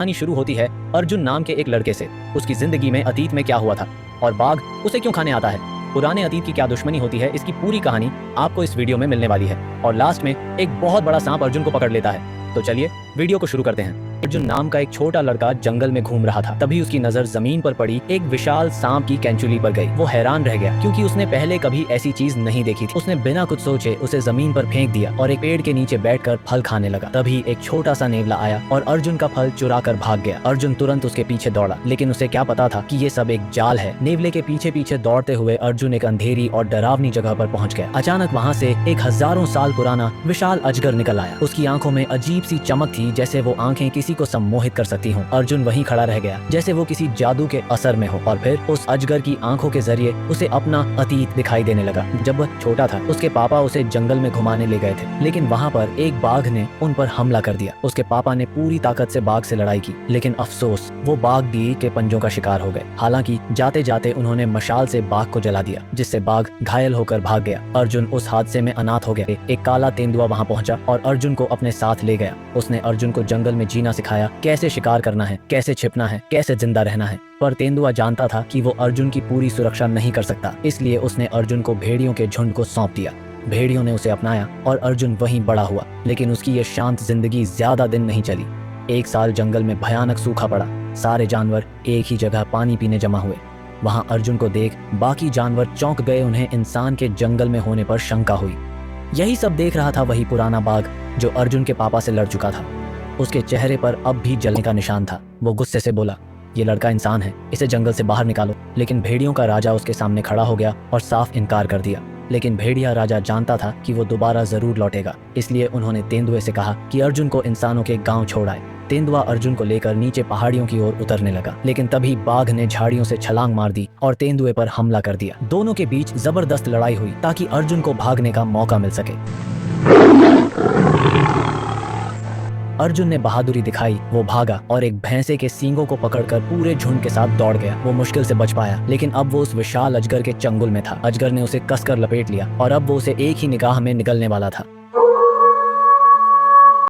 कहानी शुरू होती है अर्जुन नाम के एक लड़के से। उसकी जिंदगी में अतीत में क्या हुआ था और बाघ उसे क्यों खाने आता है, पुराने अतीत की क्या दुश्मनी होती है, इसकी पूरी कहानी आपको इस वीडियो में मिलने वाली है। और लास्ट में एक बहुत बड़ा सांप अर्जुन को पकड़ लेता है। तो चलिए वीडियो को शुरू करते हैं। अर्जुन नाम का एक छोटा लड़का जंगल में घूम रहा था। तभी उसकी नजर जमीन पर पड़ी एक विशाल सांप की कैंचुली पर गई। वो हैरान रह गया क्योंकि उसने पहले कभी ऐसी चीज नहीं देखी थी। उसने बिना कुछ सोचे उसे जमीन पर फेंक दिया और एक पेड़ के नीचे बैठकर फल खाने लगा। तभी एक छोटा सा नेवला आया और अर्जुन का फल चुरा कर भाग गया। अर्जुन तुरंत उसके पीछे दौड़ा, लेकिन उसे क्या पता था कि ये सब एक जाल है। नेवले के पीछे पीछे दौड़ते हुए अर्जुन एक अंधेरी और डरावनी जगह पर पहुंच गया। अचानक वहाँ से एक हजारों साल पुराना विशाल अजगर निकल आया। उसकी आंखों में अजीब सी चमक थी, जैसे वो आंखें किसी को सम्मोहित कर सकती हूँ। अर्जुन वहीं खड़ा रह गया जैसे वो किसी जादू के असर में हो। और फिर उस अजगर की आंखों के जरिए उसे अपना अतीत दिखाई देने लगा। जब वह छोटा था उसके पापा उसे जंगल में घुमाने ले गए थे, लेकिन वहाँ पर एक बाघ ने उन पर हमला कर दिया। उसके पापा ने पूरी ताकत से बाघ से लड़ाई की, लेकिन अफसोस वो बाघ भी के पंजों का शिकार हो गए। हालांकि जाते जाते उन्होंने मशाल से बाघ को जला दिया, जिससे बाघ घायल होकर भाग गया। अर्जुन उस हादसे में अनाथ हो गया। एक काला तेंदुआ वहाँ पहुंचा और अर्जुन को अपने साथ ले गया। उसने अर्जुन को जंगल में जीना सिखाया, कैसे शिकार करना है, कैसे छिपना है, कैसे जिंदा रहना है। पर तेंदुआ जानता था कि वो अर्जुन की पूरी सुरक्षा नहीं कर सकता, इसलिए उसने अर्जुन को भेड़ियों के झुंड को सौंप दिया। भेड़ियों ने उसे अपनाया और अर्जुन वहीं बड़ा हुआ। लेकिन उसकी ये शांत जिंदगी ज्यादा दिन नहीं चली। एक साल जंगल में भयानक सूखा पड़ा। सारे जानवर एक ही जगह पानी पीने जमा हुए। वहां अर्जुन को देख बाकी जानवर चौंक गए। उन्हें इंसान के जंगल में होने पर शंका हुई। यही सब देख रहा था वही पुराना बाघ जो अर्जुन के पापा से लड़ चुका था। उसके चेहरे पर अब भी जलने का निशान था। वो गुस्से से बोला, ये लड़का इंसान है, इसे जंगल से बाहर निकालो। लेकिन भेड़ियों का राजा उसके सामने खड़ा हो गया और साफ इनकार कर दिया। लेकिन भेड़िया राजा जानता था कि वो दोबारा जरूर लौटेगा, इसलिए उन्होंने तेंदुए से कहा कि अर्जुन को इंसानों के गांव छोड़ आए। तेंदुआ अर्जुन को लेकर नीचे पहाड़ियों की ओर उतरने लगा, लेकिन तभी बाघ ने झाड़ियों से छलांग मार दी और तेंदुए पर हमला कर दिया। दोनों के बीच जबरदस्त लड़ाई हुई ताकि अर्जुन को भागने का मौका मिल सके। अर्जुन ने बहादुरी दिखाई। वो भागा और एक भैंसे के सींगों को पकड़कर पूरे झुंड के साथ दौड़ गया। वो मुश्किल से बच पाया, लेकिन अब वो उस विशाल अजगर के चंगुल में था। अजगर ने उसे कसकर लपेट लिया और अब वो उसे एक ही निगाह में निगलने वाला था।